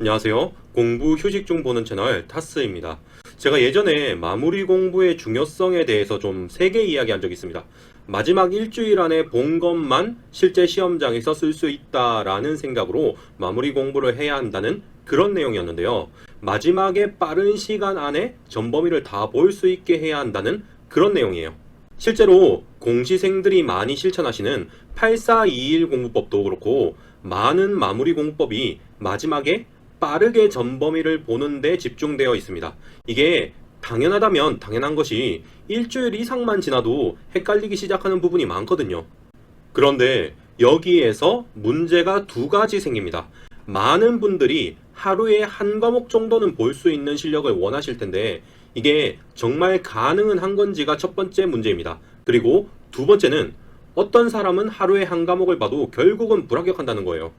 안녕하세요. 공부 휴식 중 보는 채널 타스입니다. 제가 예전에 마무리 공부의 중요성에 대해서 좀 세게 이야기한 적이 있습니다. 마지막 일주일 안에 본 것만 실제 시험장에서 쓸 수 있다라는 생각으로 마무리 공부를 해야 한다는 그런 내용이었는데요. 마지막에 빠른 시간 안에 전범위를 다 볼 수 있게 해야 한다는 그런 내용이에요. 실제로 공시생들이 많이 실천하시는 8421 공부법도 그렇고 많은 마무리 공부법이 마지막에 빠르게 전범위를 보는 데 집중되어 있습니다. 이게 당연하다면 당연한 것이 일주일 이상만 지나도 헷갈리기 시작하는 부분이 많거든요. 그런데 여기에서 문제가 두 가지 생깁니다. 많은 분들이 하루에 한 과목 정도는 볼 수 있는 실력을 원하실 텐데 이게 정말 가능은 한 건지가 첫 번째 문제입니다. 그리고 두 번째는 어떤 사람은 하루에 한 과목을 봐도 결국은 불합격한다는 거예요.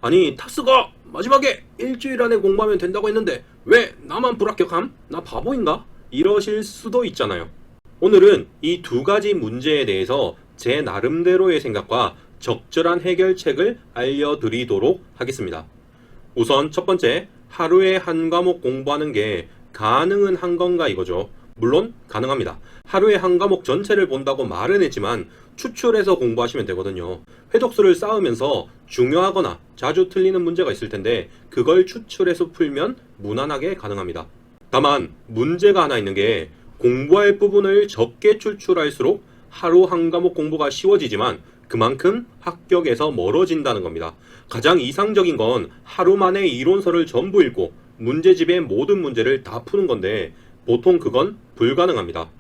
아니, 타스가 마지막에 일주일 안에 공부하면 된다고 했는데 왜 나만 불합격함? 나 바보인가? 이러실 수도 있잖아요. 오늘은 이 두 가지 문제에 대해서 제 나름대로의 생각과 적절한 해결책을 알려드리도록 하겠습니다. 우선 첫 번째, 하루에 한 과목 공부하는 게 가능은 한 건가 이거죠. 물론 가능합니다. 하루에 한 과목 전체를 본다고 말은 했지만 추출해서 공부하시면 되거든요. 회독수를 쌓으면서 중요하거나 자주 틀리는 문제가 있을 텐데 그걸 추출해서 풀면 무난하게 가능합니다. 다만 문제가 하나 있는 게 공부할 부분을 적게 추출할수록 하루 한 과목 공부가 쉬워지지만 그만큼 합격에서 멀어진다는 겁니다. 가장 이상적인 건 하루 만에 이론서를 전부 읽고 문제집의 모든 문제를 다 푸는 건데 보통 그건 불가능합니다.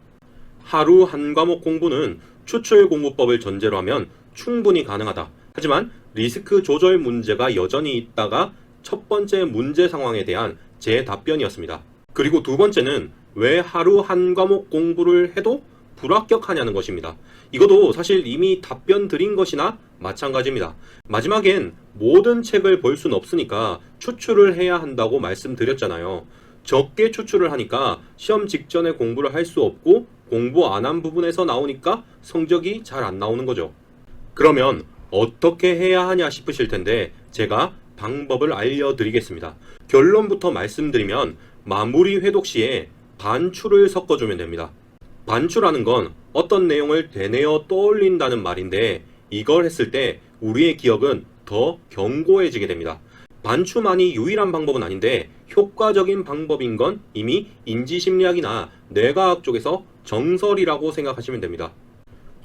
하루 한 과목 공부는 추출 공부법을 전제로 하면 충분히 가능하다. 하지만 리스크 조절 문제가 여전히 있다가 첫 번째 문제 상황에 대한 제 답변이었습니다. 그리고 두 번째는 왜 하루 한 과목 공부를 해도 불합격하냐는 것입니다. 이것도 사실 이미 답변 드린 것이나 마찬가지입니다. 마지막엔 모든 책을 볼 수는 없으니까 추출을 해야 한다고 말씀드렸잖아요. 적게 추출을 하니까 시험 직전에 공부를 할 수 없고 공부 안 한 부분에서 나오니까 성적이 잘 안 나오는 거죠. 그러면 어떻게 해야 하냐 싶으실 텐데 제가 방법을 알려드리겠습니다. 결론부터 말씀드리면 마무리 회독 시에 반추를 섞어주면 됩니다. 반추라는 건 어떤 내용을 되뇌어 떠올린다는 말인데 이걸 했을 때 우리의 기억은 더 견고해지게 됩니다. 반추만이 유일한 방법은 아닌데 효과적인 방법인 건 이미 인지심리학이나 뇌과학 쪽에서 정설이라고 생각하시면 됩니다.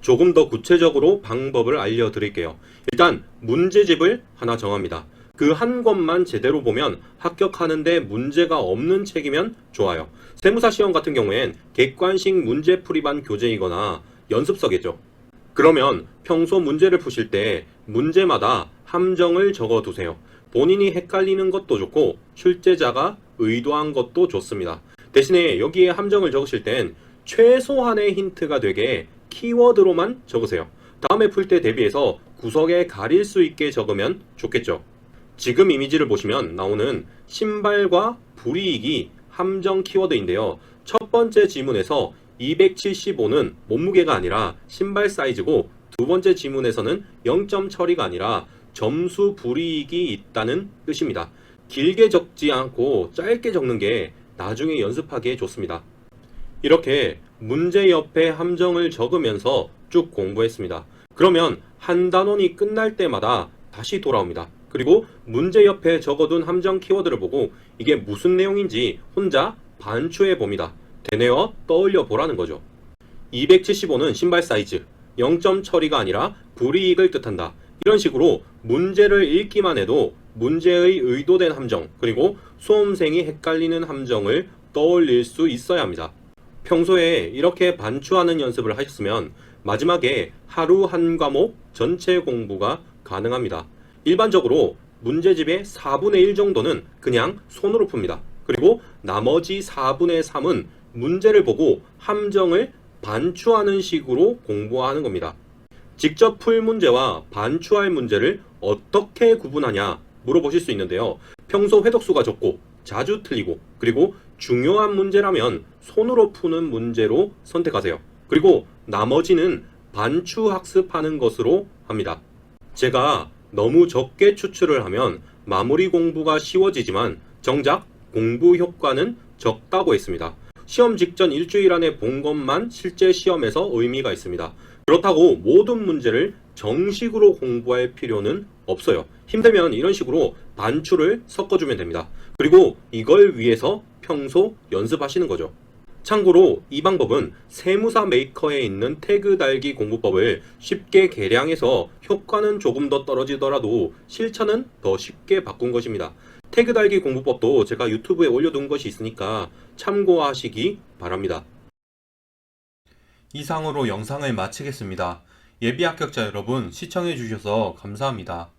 조금 더 구체적으로 방법을 알려드릴게요. 일단 문제집을 하나 정합니다. 그 한 권만 제대로 보면 합격하는데 문제가 없는 책이면 좋아요. 세무사 시험 같은 경우엔 객관식 문제풀이반 교재이거나 연습서겠죠. 그러면 평소 문제를 푸실 때 문제마다 함정을 적어두세요. 본인이 헷갈리는 것도 좋고 출제자가 의도한 것도 좋습니다. 대신에 여기에 함정을 적으실 땐 최소한의 힌트가 되게 키워드로만 적으세요. 다음에 풀 때 대비해서 구석에 가릴 수 있게 적으면 좋겠죠. 지금 이미지를 보시면 나오는 신발과 불이익이 함정 키워드인데요. 첫 번째 지문에서 275는 몸무게가 아니라 신발 사이즈고 두 번째 지문에서는 0점 처리가 아니라 점수 불이익이 있다는 뜻입니다. 길게 적지 않고 짧게 적는 게 나중에 연습하기에 좋습니다. 이렇게 문제 옆에 함정을 적으면서 쭉 공부했습니다. 그러면 한 단원이 끝날 때마다 다시 돌아옵니다. 그리고 문제 옆에 적어둔 함정 키워드를 보고 이게 무슨 내용인지 혼자 반추해 봅니다. 되뇌어 떠올려 보라는 거죠. 275는 신발 사이즈, 0점 처리가 아니라 불이익을 뜻한다. 이런 식으로 문제를 읽기만 해도 문제의 의도된 함정, 그리고 수험생이 헷갈리는 함정을 떠올릴 수 있어야 합니다. 평소에 이렇게 반추하는 연습을 하셨으면 마지막에 하루 한 과목 전체 공부가 가능합니다. 일반적으로 문제집의 4분의 1 정도는 그냥 손으로 풉니다. 그리고 나머지 4분의 3은 문제를 보고 함정을 반추하는 식으로 공부하는 겁니다. 직접 풀 문제와 반추할 문제를 어떻게 구분하냐 물어보실 수 있는데요. 평소 회독수가 적고 자주 틀리고 그리고 중요한 문제라면 손으로 푸는 문제로 선택하세요. 그리고 나머지는 반추 학습하는 것으로 합니다. 제가 너무 적게 추출을 하면 마무리 공부가 쉬워지지만 정작 공부 효과는 적다고 했습니다. 시험 직전 일주일 안에 본 것만 실제 시험에서 의미가 있습니다. 그렇다고 모든 문제를 정식으로 공부할 필요는 없어요. 힘들면 이런 식으로 반출을 섞어주면 됩니다. 그리고 이걸 위해서 평소 연습하시는 거죠. 참고로 이 방법은 세무사 메이커에 있는 태그 달기 공부법을 쉽게 개량해서 효과는 조금 더 떨어지더라도 실천은 더 쉽게 바꾼 것입니다. 태그 달기 공부법도 제가 유튜브에 올려둔 것이 있으니까 참고하시기 바랍니다. 이상으로 영상을 마치겠습니다. 예비 합격자 여러분 시청해 주셔서 감사합니다.